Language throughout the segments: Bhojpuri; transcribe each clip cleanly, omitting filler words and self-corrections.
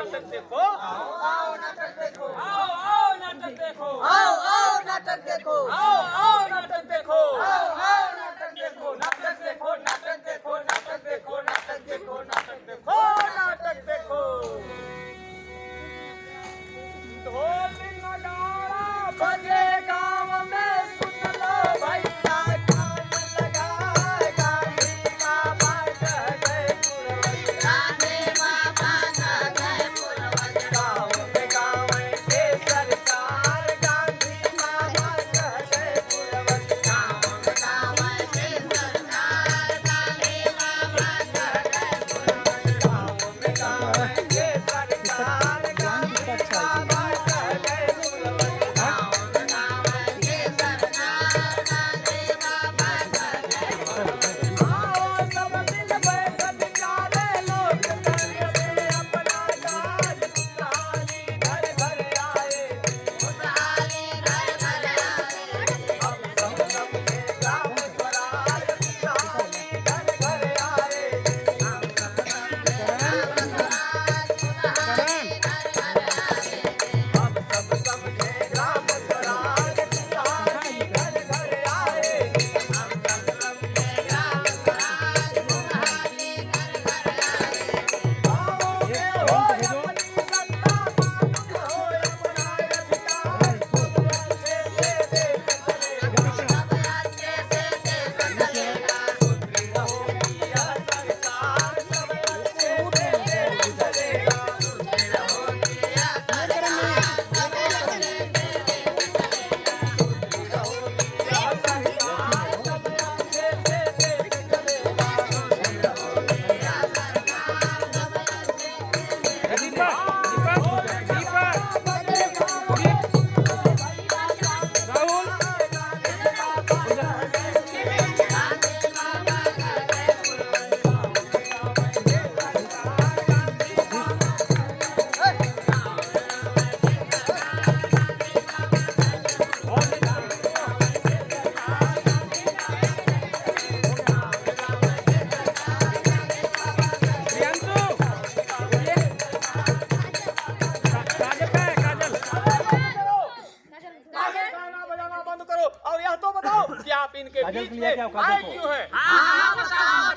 नाटक देखो, आओ नाटक देखो, आओ नाटक देखो, आओ नाटक देखो, आओ नाटक देखो, नाटक देखो, नाटक देखो, नाटक देखो, नाटक देखो, नाटक देखो, नाटक देखो, नाटक देखो। ढोल नगाड़ा बजे गाँव में, सुन लो भैया कान लगाए, गांधी बाबा कह गए पुरवैया, गांधी बाबा कह गए पुरवैया, गाँव में गाँव के सरकार, गांधी बाबा कह गए पुरवैया, गाँव के सरकार, गांधी बाबा कह गए पुरवैया, गाँव में गाँव के सरकार, गांधी बाबा कह गए पुरवैया। गाँव के सरकार, गांधी बाबा कह गए पुरवैया। आओ सब मिल बैठ विचारे, लोग करते अपना काज, खुशहाली घर घर आए, खुशहाली घर घर आए, हम सब सबके ग्राम स्वराज, खुशहाली घर घर आए, हम सब सबके ग्राम स्वराज, खुशहाली घर घर आए, हम सब सबके ग्राम स्वराज, खुशहाली घर घर आए। हम सब सबके ग्राम स्वराज, खुशहाली घर घर आए। आओगे हो अपनी सत्ता, मालूम हो अपना अधिकार, खुद अच्छे से देश चलेगा, सब अच्छे से देश चलेगा, सुदृढ़ होगी यह सरकार, सब अच्छे से देश चलेगा, सुदृढ़ होगी यह सरकार, सब अच्छे से देश चलेगा, सुदृढ़ होगी यह सरकार, सब अच्छे से देश चलेगा, सुदृढ़ होगी यह सरकार, सब अच्छे से गांधी बाबा कह गए पुरवैया, गाना बजाना बंद करो और यह तो बताओ कि आप इनके बीच में आए क्यों हैं? बताओ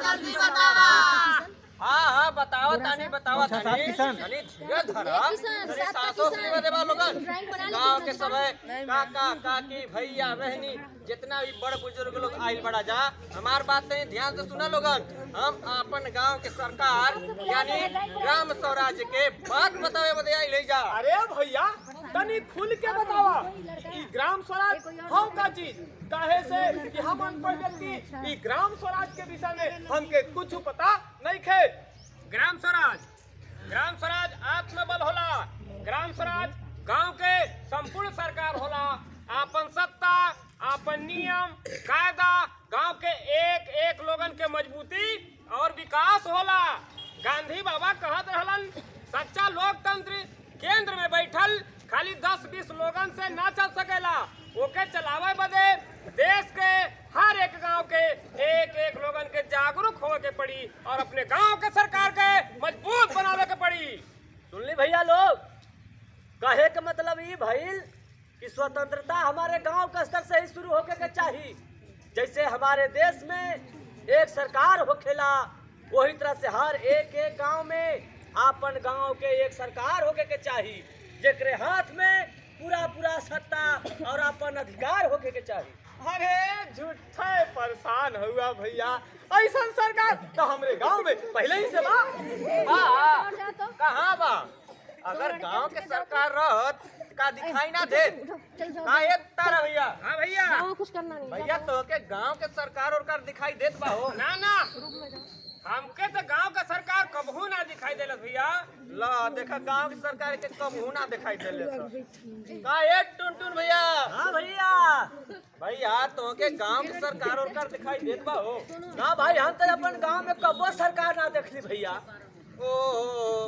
जल्दी बताओ। हाँ बताओ तानी बताओ तानी तानी धीरे धरा तानी सासों से लेवा देवा लोगन गांव के समय काका काकी भैया बहनी जितना भी बड़ बुजुर्ग लोग आइल बड़ा जा हमार बात नहीं ध्यान से सुना लोगन हम अपन गांव के सरकार यानी ग्राम स्वराज के बात बतावे बदे आइल जा। अरे भैया तनी खुल के बतावा ई ग्राम स्वराज हम का चीज काहे से कि हम अनपढ़ व्यक्ति ई ग्राम स्वराज के विषय में हमके कुछ पता नहीं खे। ग्राम स्वराज आत्मबल होला। ग्राम स्वराज गांव के संपूर्ण सरकार होला। आपन सत्ता आपन नियम कायदा गांव के एक एक लोगन के मजबूती और विकास होला। गांधी बाबा कहत रहलन सच्चा लोकतंत्र केंद्र में बैठल खाली 10-20 लोगन से ना चल सकेला, ओके चलावे बदे देश के हर एक गांव के एक एक लोगन के जागरूक होवे के पड़ी और अपने गांव के सरकार के मजबूत बनावे के पड़ी। सुन ली भैया लोग, कहे के मतलब ई भइल कि स्वतंत्रता हमारे गांव के स्तर से ही शुरू होके के चाहिए। जैसे हमारे देश में एक सरकार होखेला वही तरह से हर एक एक गांव में आपन गांव के एक सरकार होके के चाहिए जेकरे हाथ में पूरा पूरा सत्ता और अपन अधिकार होके के चाहिए। अरे झूठे परेशान हुआ भैया, ऐसा सरकार तो हमरे गांव में पहले ही से बा। कहाँ बा? अगर गांव के सरकार रहत का दिखाई ना दे का ये तारा भैया। हाँ भैया कुछ करना नहीं भैया तो के गांव के सरकार और कर दिखाई देत बा हो ना ना हमके तो गांव का सरकार कबहू ना दिखाई देलस भैया। ला देखा गांव की सरकार के कबहू ना दिखाई देलस का ये टुनटुन भैया। हाँ भैया, भैया तो के गांव की सरकार और कर दिखाई देत बा हो ना भाई हम तो अपन गांव में कबो सरकार ना देखली भैया। ओ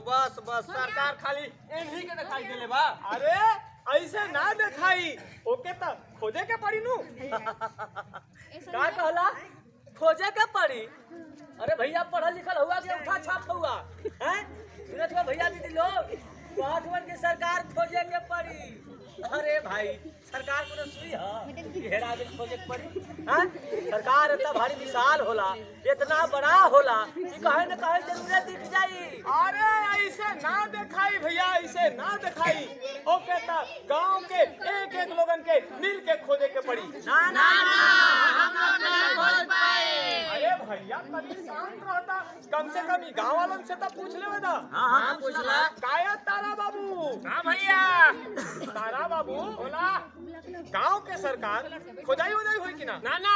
बस बस सरकार खाली इन्हीं के दिखाई देले बा। अरे ऐसे ना दिखाई ओके तो खोजे के पड़ी नू। का कहला खोजे के पड़ी? अरे भैया पढ़ल लिखल हुआ कि उठा छाप हुआ हैं? सुनत हुआ भैया दीदी लोग भाई सरकार को सुई है हेरा दिन खोजे के पड़ी हां सरकार इतना भारी विशाल होला इतना बड़ा होला कि कहे न कहे जरूर दिख जाई। अरे ऐसे ना दिखाई भैया, ऐसे ना दिखाई। ओ कहता गांव के एक एक लोगन के मिल के खोजे के पड़ी। ना ना हम लोग नहीं खोज पाए। अरे भैया कभी शांत रहता, कम से कम गांव वालन से तो पूछ ले बेटा। हां पूछला काया तारा बाबू। हाँ भैया तारा बाबू बोला गांव के सरकार खोदाई वोदाई होई कि ना? ना ना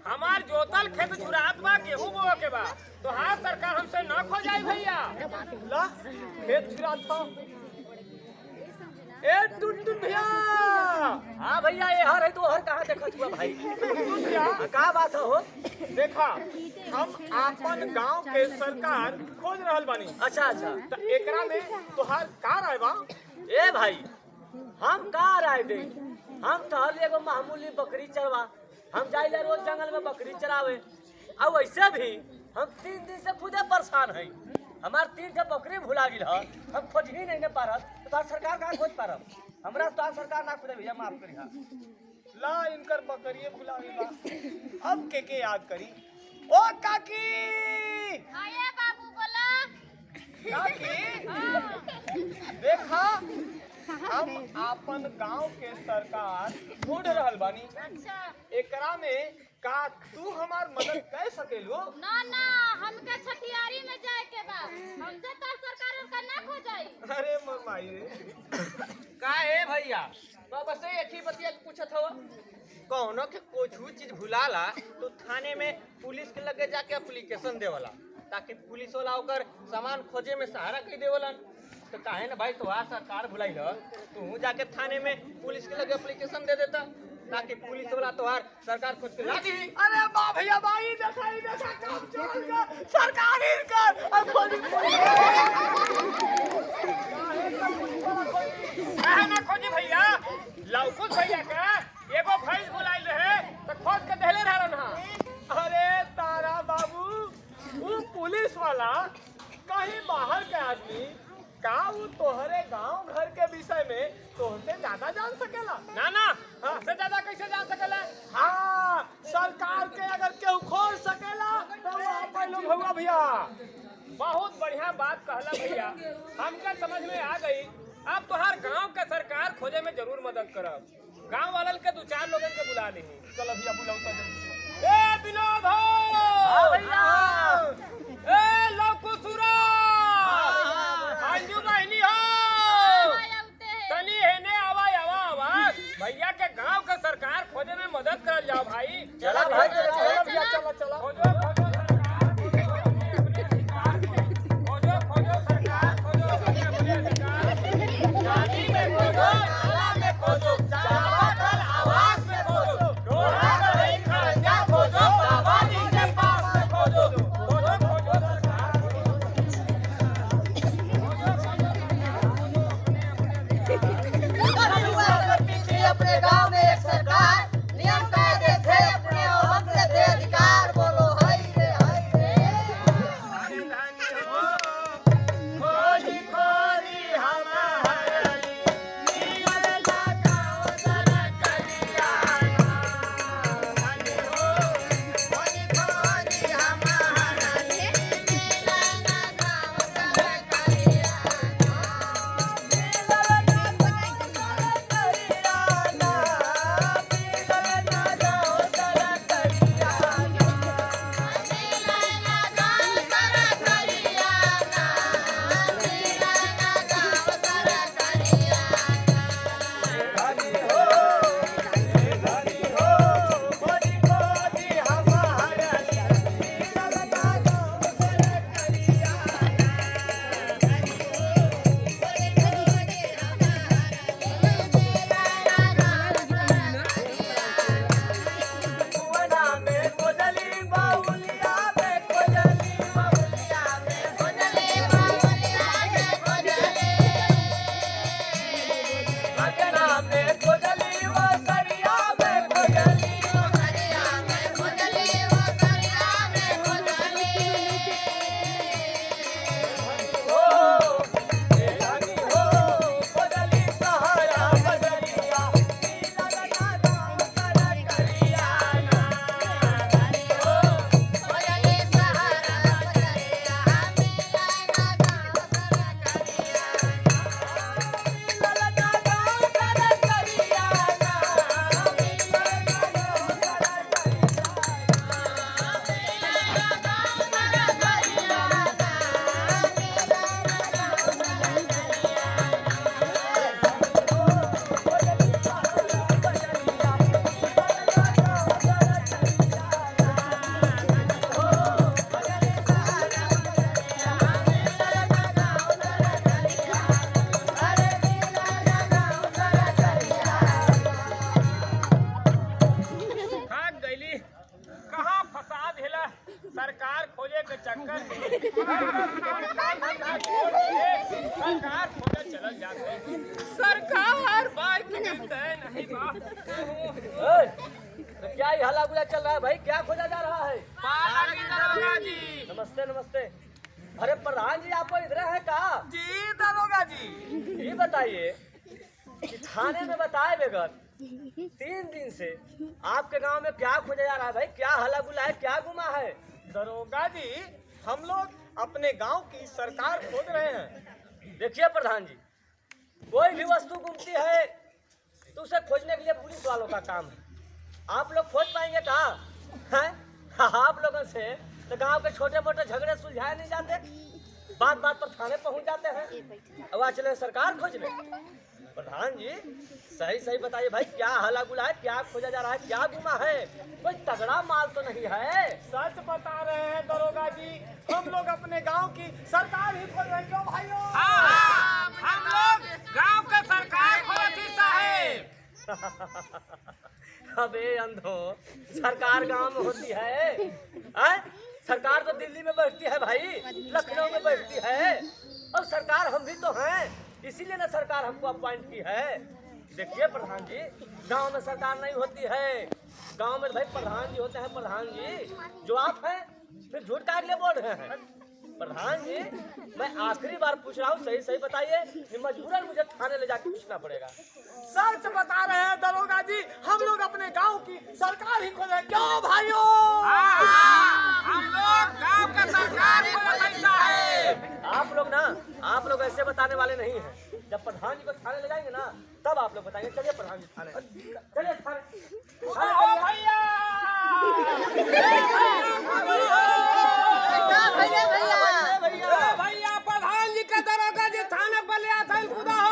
हमार जोतल खेत जुरात बा गेहूं बोए के बा तो हाँ सरकार हमसे न खो जाए भैया। ला खेत जुरात था। ए टुनटुन भैया। हां भैया ये हर है तो हर कहां देखत हुआ भाई टुनटुन भैया का बात हो? देखा हम आपन गांव के सरकार खोज रहल बानी। अच्छा अच्छा त एकरा में तोहार का राय बा? ए भाई हम का राय दे हम तहल एगो मामूली बकरी चरवा हम जाइले रोज जंगल में बकरी चरावे और वैसे भी हम 3 दिन से खुदे परेशान हई हमार 3 जब बकरी भुला गिल ह हम खोज ही नहीं पारत तो सरकार का खोज पारब हमरा तो सरकार ना खुदे भैया माफ करी। हां ला इनकर बकरिए भुला गेला अब के याद करी। ओ काकी आया बाबू बोला। काकी देखा हम आपन गांव के सरकार ढूंढ रहल बानी। अच्छा एकरा में का तू हमार मदद कर सकेलू? ना ना हमके छठियारी में जाए के बा, हमसे तो सरकार का ना खो जाई। अरे मरमाई रे का है भैया तो बस एक ही बतिया पूछत हवा कौनो के कुछ चीज भुलाला तो थाने में पुलिस के लगे जाके एप्लीकेशन देवला ताकि पुलिस वाला ओकर सामान खोजे में सहारा कर देवलन। तो काहे ना भाई तोहार सरकार भुलाई ल तू जाके थाने में पुलिस के लगे एप्लीकेशन दे देता ताकि पुलिस वाला तोहार सरकार खोज के ला दी। अरे बा भैया भाई देखा काम चल गया सरकार इनकर अब खोज काहे ना खोजी भैया लौकुश भैया का एगो भैंस बुलाइल रहे तो खोज के देले रहलन हां। अरे तारा बाबू वो पुलिस वाला कहीं बाहर के आदमी का वो तोहरे गांव घर के विषय में तोहसे ज्यादा जान सकेला? ना ना हमसे ज्यादा कैसे जान सकला? हाँ सरकार के अगर केहू खोज सकेला तो वो अपन लोग होगा भैया। बहुत बढ़िया बात कहला भैया हमका समझ में आ गई। अब तोहार गांव के सरकार खोजे में जरूर मदद करब। गांव वालन के 2-4 लोगन के बुला ली। चलो भैया बुलाओ तो जल्दी से। ए विनोद हो हां भैया ए लौकुसुरा अंजू बहनी हो आया उते है। तनी हेने आवा भैया के गांव के सरकार खोजे में मदद करल जाओ भाई। चला भाई चलो भैया चलो खोजो सरकार खोजो अपने अधिकार जाति में खोजो नाला में खोजो चावल आवास में खोजो ढोला नहीं खरंजा खोजो बाबा जी के पास में खोजो सरकार खोजे चलल जाते सरकार बाइक मिलते नहीं बा ए, तो क्या ही हल्ला गुला चल रहा है भाई? क्या खोजा जा रहा है? दरोगा जी नमस्ते नमस्ते। अरे प्रधान जी आपको इधर है का? जी दरोगा जी ये बताइए कि थाने में बताए बगैर 3 दिन से आपके गांव में क्या खोजा जा रहा है भाई? क्या हल्ला गुला है? क्या गुमा है? दरोगा जी हम लोग अपने गांव की सरकार खोज रहे हैं। देखिए प्रधान जी, कोई भी वस्तु गुमती है तो उसे खोजने के लिए पुलिस वालों का काम है। आप लोग खोज पाएंगे कहाँ? हैं? आप लोगों से तो गांव के छोटे मोटे झगड़े सुलझाए नहीं जाते, बात बात पर थाने पहुंच जाते हैं। अब आज चले सरकार खोजने। प्रधान जी सही सही बताइए भाई, क्या हल्ला गुला है? क्या खोजा जा रहा है? क्या गुमा है? कोई तगड़ा माल तो नहीं है? सच बता रहे हैं दरोगा जी, हम लोग अपने गांव की सरकार ही खोज रहे हैं। क्यों भाइयों? हम लोग गांव के सरकार खोजी साहेब। अबे अंधो, सरकार गांव में होती है? हैं? सरकार तो दिल्ली में बैठती है भाई, लखनऊ में बैठती है। और सरकार हम भी तो हैं, इसीलिए ना सरकार हमको अपॉइंट की है। देखिए प्रधान जी, गांव में सरकार नहीं होती है, गांव में भाई प्रधान जी होते हैं। प्रधान जी जो आप हैं फिर झूठ काट ले बोल रहे हैं। प्रधान जी मैं आखिरी बार पूछ रहा हूँ, सही सही बताइए, मजबूरन मुझे थाने ले जाके पूछना पड़ेगा। सच बता रहे हैं दरोगा जी, हम लोग अपने गांव की सरकार ही खोज रहे हैं। क्यों भाइयों? हम लोग गांव का सरकार खोजना है। आप लोग ऐसे बताने वाले नहीं हैं। जब प्रधान जी को थाने ले जाएंगे ना तब आप लोग बताएंगे। चलिए प्रधान जी थाने, चलिए थाने। भैया भैया प्रधान जी का दरोगा जी थाने पर ले आता खुदा हो।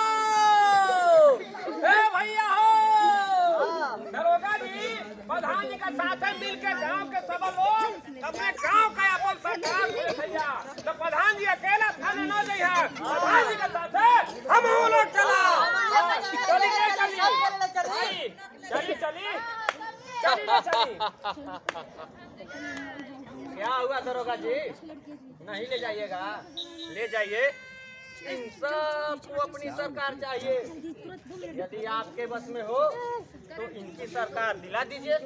भैया हो दरोगा जी, प्रधान जी का साथ मिल के गाँव के सब लोग अपने गाँव का अपन सरकार भैया, तो प्रधान जी अकेला थाने न जाइए, प्रधान जी के साथ हम लोग चला। चलिए क्या हुआ दरोगा जी? नहीं ले जाइएगा? ले जाइए, इन सबको अपनी सरकार चाहिए। यदि आपके बस में हो तो इनकी सरकार दिला दीजिए।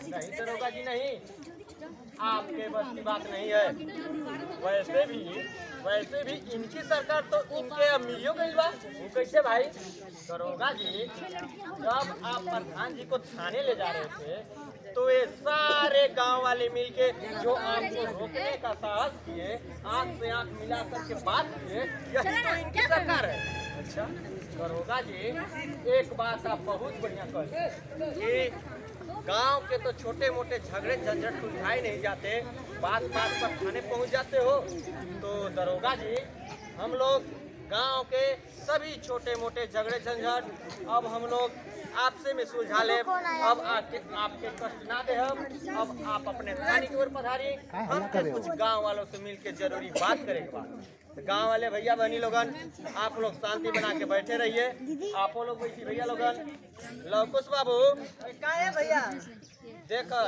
नहीं दरोगा जी नहीं, आपके बस की बात नहीं है। वैसे भी इनकी सरकार तो इनके अमीरियों गई बा। वो कैसे भाई? दरोगा जी जब आप प्रधान जी को थाने ले जा रहे थे तो ये सारे गांव वाले मिलके जो आपको रोकने का साहस किए, आंख से आंख मिला करके बात किए, यही तो इनकी सरकार है। अच्छा दरोगा जी, एक बात आप बहुत बढ़िया कहे कि गांव के तो छोटे मोटे झगड़े झंझट सुलझाए नहीं जाते, बात बात पर थाने पहुंच जाते हो। तो दरोगा जी हम लोग गांव के सभी छोटे मोटे झगड़े झंझट अब हम लोग आपसे में सुलझा ले। अब आपके कष्ट ना दे हम। अब आप अपने थाने की ओर पधारिए, हम कुछ गांव वालों से मिलकर जरूरी बात करेंगे। गांव वाले भैया बहनी लोगन आप लोग शांति बना के बैठे रहिए। आप लोग बैठी भैया लोगन। लवकुश बाबू का है भैया? देखो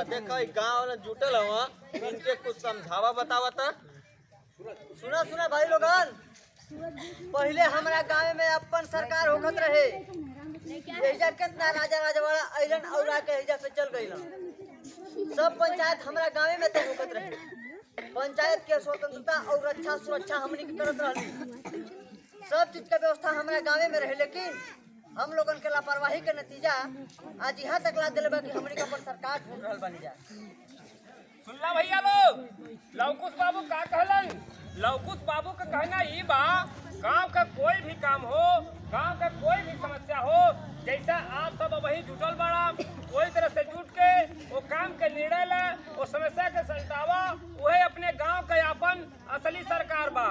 गांव वाले जुटल हुआ, इनके कुछ समझावा बतावत। सुना भाई लोगन, पहले हमारा गांव में अपन सरकार होखत रहे। एजा कितना राजा वाला अइलन और आके एजा पे चल गइलन। सब पंचायत हमारा गांव में तो होखत रहे। पंचायत के स्वतंत्रता और रक्षा सुरक्षा हमनी के करत रहली। सब चीज का व्यवस्था हमारा गांव में रहे, लेकिन हम लोगन के लापरवाही के नतीजा आज यहाँ तक ला दिले बा कि हमनी का पर सरकार ढूंढ रहल बनी जा। सुनला भैया लोग, लवकुश बाबू का कहलन? लवकुश बाबू का कहना ये बा, गांव का कोई भी काम हो, गांव का कोई भी समस्या हो, जैसा आप सब वही जुटल बड़ा, कोई तरह से जुट के वो काम के निर्णय ले, वो समस्या के सुलझावा, वही अपने गांव का अपन असली सरकार बा।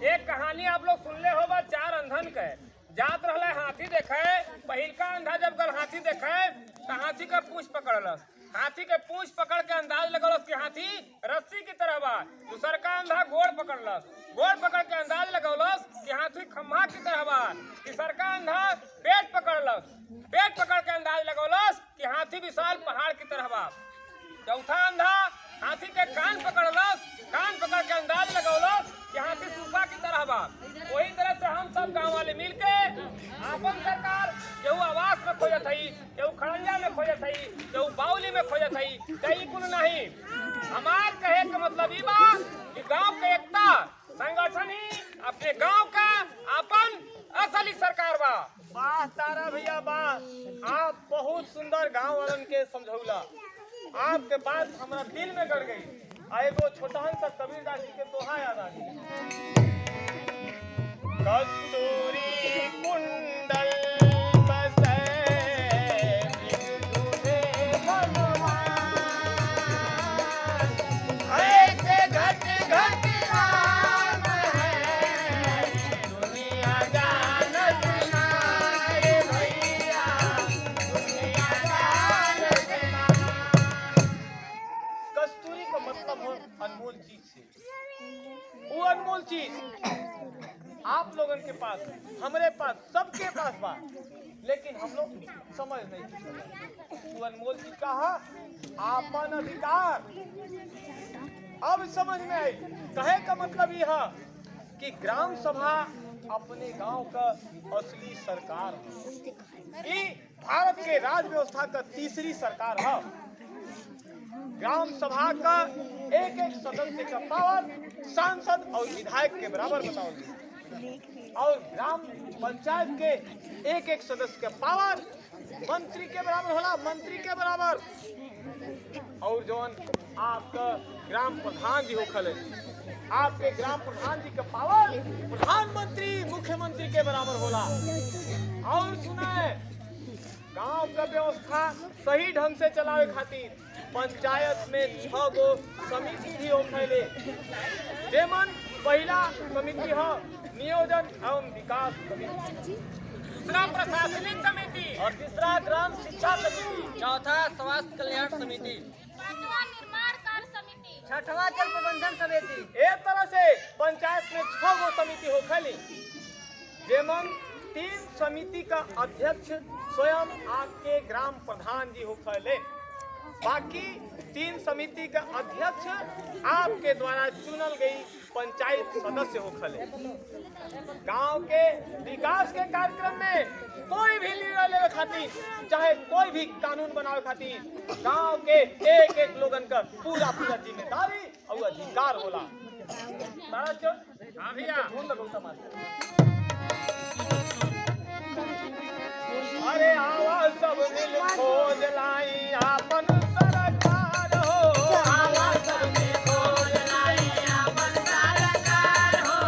एक कहानी आप लोग सुनले हो बा, 4 अंधन के जात रहले हाथी देखे। पहिलका अंधा जब गल हाथी देखे तो हाथी का पूंछ पकड़लस। हाथी के पूंछ पकड़ के अंदाज लगौलस कि हाथी रस्सी की तरह बा। दूसर का अंधा गोड़ पकड़लस, गोड़ पकड़ के अंदाज लगौलस कि हाथी खम्भा की तरह बा। तीसर का अंधा पेट पकड़लस, पेट पकड़ के अंदाज लगौलस कि हाथी विशाल पहाड़ की तरह बा। चौथा अंधा हाथी के कान पकड़लस, कान पकड़ के अंदाज लगौलस कि हाथी सूपा की तरह बा। वही तरह से हम सब गांव वाले मिलके आपन सरकार केहू आवास में खोजत हई, केहू खड़ंजा में खोजत हई, केहू बाउली में खोजत हई, कई कुल नहीं। हमार कहे का मतलब ई बा कि गांव के एकता संगठन ही अपने गांव का अपन असली सरकार बा। वाह तारा भैया वाह, आप बहुत सुंदर गांव वालन के समझौला। आपके बात हमारा दिल में गड़ गई। एगो छोटहन सा कबीरदास जी के दोहा याद आ गई। कस्तूरी कुंडल बसे दूधे भगवान, ऐसे घट घट राम है दुनिया जानत नारे भैया, दुनिया जानत नारे। कस्तूरी का मतलब है अनमोल चीज से। वो अनमोल चीज आप लोगों के पास, हमारे पास, सबके पास बा, लेकिन हम लोग समझ नहीं सकते। वो अनमोल चीज कहा आपन अधिकार। अब समझ में आई। कहे का मतलब यह कि ग्राम सभा अपने गांव का असली सरकार है। ये भारत के राज व्यवस्था का तीसरी सरकार है। ग्राम सभा का एक एक सदस्य का पावर सांसद और विधायक के बराबर बताओ, और ग्राम पंचायत के एक एक सदस्य के पावर मंत्री के बराबर होला, मंत्री के बराबर। और जौन आपका ग्राम प्रधान जी होखले, आपके ग्राम प्रधान जी का पावर प्रधानमंत्री मुख्यमंत्री के बराबर होला। और सुनाए, गांव का व्यवस्था सही ढंग से चलावे खातिर पंचायत में 6 गो समिति भी होखले। जेमन पहला समिति है नियोजन एवं विकास समिति, दूसरा प्रशासनिक समिति, और तीसरा ग्राम शिक्षा समिति, चौथा स्वास्थ्य कल्याण समिति, पांचवा निर्माण कार्य समिति, छठवां जल प्रबंधन समिति। एक तरह से पंचायत में 6 गो समिति होखली। जेमन 3 समिति का अध्यक्ष स्वयं आपके ग्राम प्रधान जी होखले, बाकी 3 समिति का अध्यक्ष आपके द्वारा चुनल गई पंचायत सदस्य होखले। गांव के विकास के कार्यक्रम में कोई भी निर्णय लेवे खातिर, चाहे कोई भी कानून बनावे खातिर गांव के एक एक लोगन का पूरा पूरा जिम्मेदारी और अधिकार होला। हाँ भैया, अरे आवा सब मिल खोज लाई आपन सरकार हो, आवा सब मिल खोज लाई आपन सरकार हो,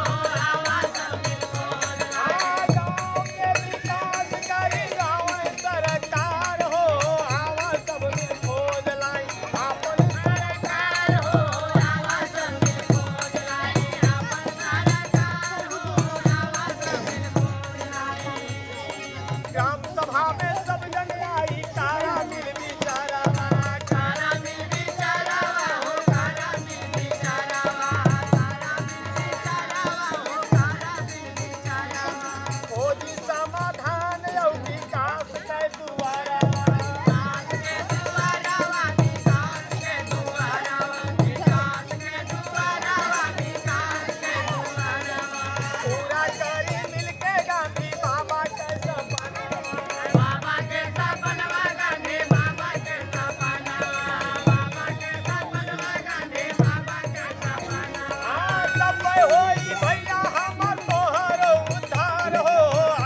आवा सब मिल खोज लाई गांव के विकास करी गांव सरकार हो, आवा सब मिल खोज लाई आपन सरकार हो, आवा सब मिल खोज लाई आपन सरकार हो, आवा सब मिल खोज लाई। ग्राम सभा में सब जन आई तारा मिल बिचारा, तारा मिल बिचारा हो, तारा मिल बिचारा, तारा मिल बिचारा हो, तारा मिल बिचारा, खोजी समाधान और विकास के दुआरा, विकास के दुआरा, विकास के दुआरा, विकास के दुआरा, विकास के दुआरा, पूरा करी मिलके गांधी बाबा के सपना, बाबा के सपना, गांधी बाबा के सपना, बाबा के सपना, गांधी बाबा के सपना। सब होई भैया हमर तोहर उद्धार हो,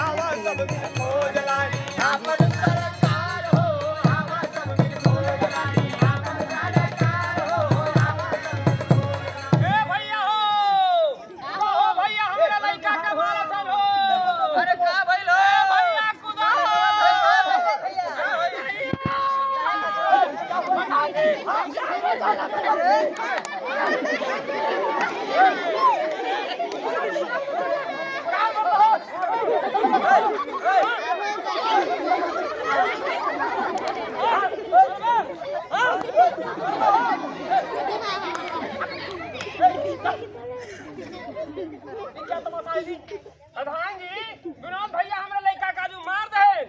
आवा सब मिल खोज लाई आपन सरकार हो, आवा सब मिल खोज लाई आपन सरकार हो, आवा सब मिल खोज लाई। ए भैया हो भैया, हमरा लइका के मारत हो। अरे का भइल हो? ए भैया कुदा क्या तमाशा है जी? प्रधान जी, विनोद भैया हमरा लइका का जो मार दे।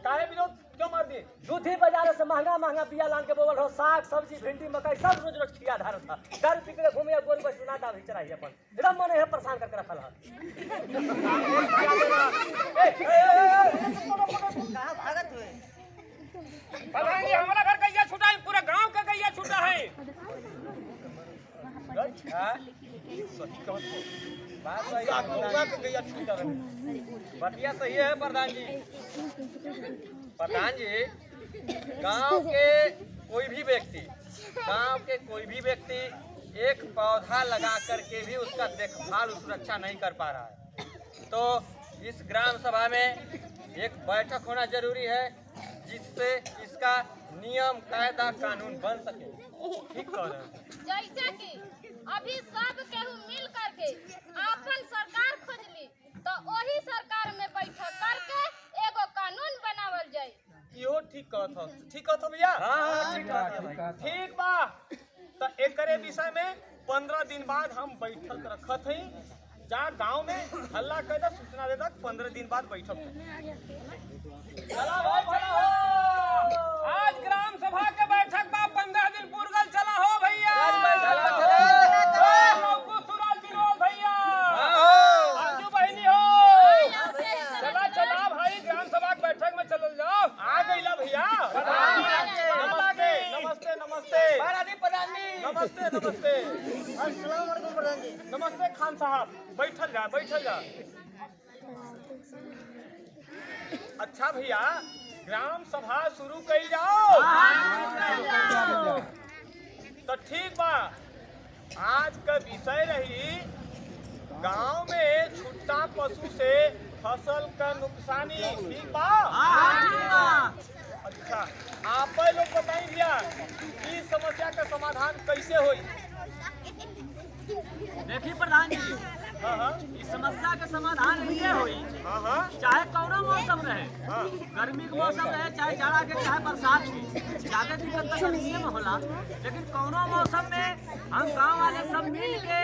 काहे विनोद क्यों मार दिए? दूधी बाजार से महंगा महंगा बिया लान के बोवल हो, साग सब्जी भिंडी मकई सब रोज रोज खिया धारत था। दारू पी के घूमे गोरी बस सुना दावी चढ़ाई अपन एकदम मन है परेशान करके रखल है। कहाँ भागत हुए? प्रधान जी हमारा घर गैया छूटा है, पूरा गांव का गैया छूटा है। बतिया सही है प्रधान जी। प्रधान जी, गांव के कोई भी व्यक्ति एक पौधा लगा करके भी उसका देखभाल सुरक्षा नहीं कर पा रहा है। तो इस ग्राम सभा में एक बैठक होना जरूरी है जिससे इसका नियम कायदा कानून बन सके। ठीक कह रहे हैं। जैसे कि अभी सब केहू मिल करके अपन सरकार खोजली तो वही सरकार में बैठक करके एगो कानून बनावल जाए। इहो ठीक कहत भैया। ठीक बा, तो एकरे विषय में 15 दिन बाद हम बैठक रखत हई। जा गांव में हल्ला कर दे, सूचना दे तक 15 दिन बाद बैठक। चला भाई चला हो, आज ग्राम सभा के बैठक बा, 15 दिन पूर्वल चला हो भैया। सूरज विरोध भैया, अंजू बहनी हो, चला चला भाई ग्राम सभा के बैठक में चल जाओ। आ गईला भैया। नमस्ते नमस्ते नमस्ते प्रधान जी। नमस्ते नमस्ते अस्सलाम वालेकुम प्रधान जी। नमस्ते खान साहब, बैठल जा बैठल जा। अच्छा भैया, ग्राम सभा शुरू कई जाओ। तो ठीक बा, आज का विषय रही गांव में छुट्टा पशु से फसल का नुकसानी। ठीक बा? अच्छा, आप लोग बताइए भैया इस समस्या का समाधान कैसे होई? देखिए प्रधान जी, हाँ इस समस्या के समाधान ये हुई, हाँ चाहे कौनो मौसम रहे, हाँ गर्मी के मौसम रहे, चाहे जाड़ा के, चाहे बरसात की, ज्यादा दिक्कत तो गर्मी में होला। लेकिन कौनो मौसम में हम गांव वाले सब मिल के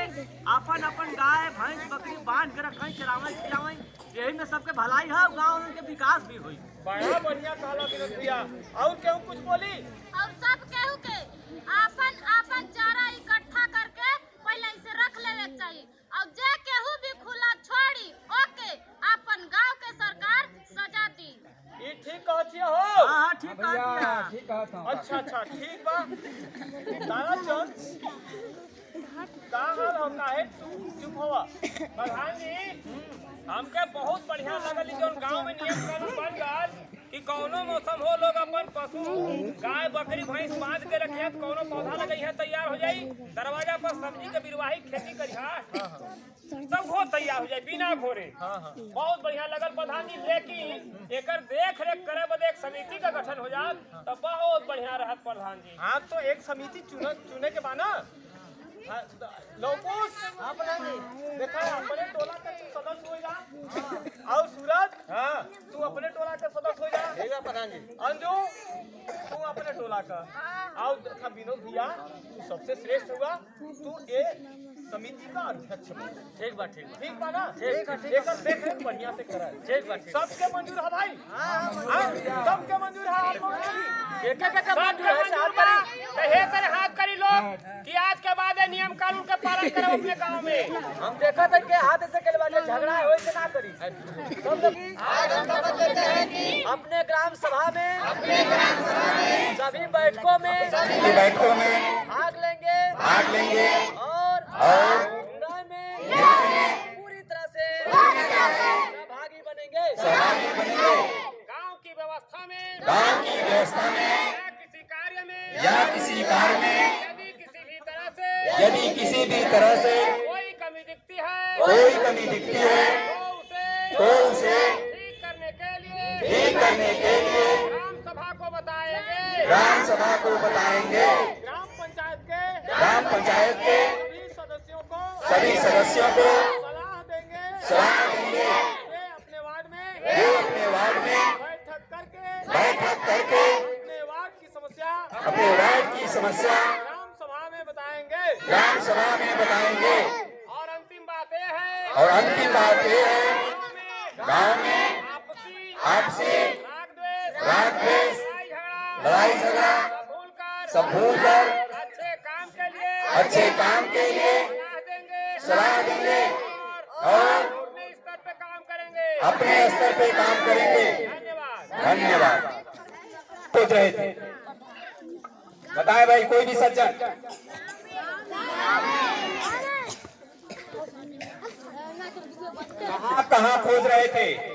अपन अपन गाय भैंस बकरी बांध के रखें, चरावें खिलावें, यही में सबके भलाई है, गाँव के विकास भी हुई। बड़ा बढ़िया कहला विनोद भैया। और केहू कुछ बोली? और सब केहू के आपन आपन चारा इकट्ठा करके पहले से रख लेवे चाहिए। और जे केहू भी खुला छोड़ी ओके अपन गांव के सरकार सजा दी। ये ठीक कहतिया हो? हाँ ठीक है। अच्छा अच्छा ठीक बा। दादा चल का हाल होता है, चुप होवा। प्रधान जी, हमके बहुत बढ़िया लगल जौन गांव में नियम कानून बन गल कि कौनो मौसम हो लोग अपन पशु गाय बकरी भैंस बांध के रखे, कौनो पौधा लगे है तैयार हो जाई, दरवाजा पर सब्जी के बिरवाही खेती करिहा, सब हो तैयार हो जाए बिना घोरे। बहुत बढ़िया लगल प्रधान जी। लेकिन एकर देख रेख करे बदे एक समिति का गठन हो जात तो बहुत बढ़िया रहत प्रधान जी। हाँ, तो एक समिति चुने के बाना। लौकुश, हाँ प्रधान जी। देखा अपने टोला का तू सदस्य हो जा। और सूरज, हाँ तू अपने टोला का सदस्य हो जा। ठीक है प्रधान जी। अंजू, तू अपने टोला का। और देखा विनोद भैया, तू सबसे श्रेष्ठ हुआ, तू ये समिति का अध्यक्ष बन। ठीक बा ना? ठीक है। देख रेख बढ़िया से करा। ठीक बा। सबके मंजूर है भाई? सबके मंजूर है? आप लोग एक एक सबके मंजूर बा? तो हे करे हाथ करी लोग कि आज के बाद ये नियम कानून के पालन करो अपने गांव में। हम देखा था कि हाथ से के बाद झगड़ा है वैसे ना करी। सब लोग आज हम शपथ लेते हैं कि अपने ग्राम सभा में सभी बैठकों में भाग लेंगे और चुनाव में पूरी तरह से सहभागी बनेंगे। गांव की व्यवस्था में या किसी कार्य में यदि किसी भी तरह से कोई कमी दिखती है तो उसे ठीक करने के लिए ग्राम सभा को बताएंगे। ग्राम पंचायत के सभी सदस्यों को सलाह देंगे वे अपने वार्ड में बैठक करके अपने वार्ड की समस्या ग्राम सभा में बताएंगे। और अंतिम बात यह है गांव में आपसी राग द्वेष लड़ाई झगड़ा सब भूलकर अच्छे काम के लिए अच्छे काम के लिए सलाह देंगे और अपने स्तर पे काम करेंगे। अपने स्तर पे काम करेंगे। धन्यवाद। धन्यवाद। सोच रहे थे, बताए भाई कोई भी सज्जन कहाँ खोज रहे थे?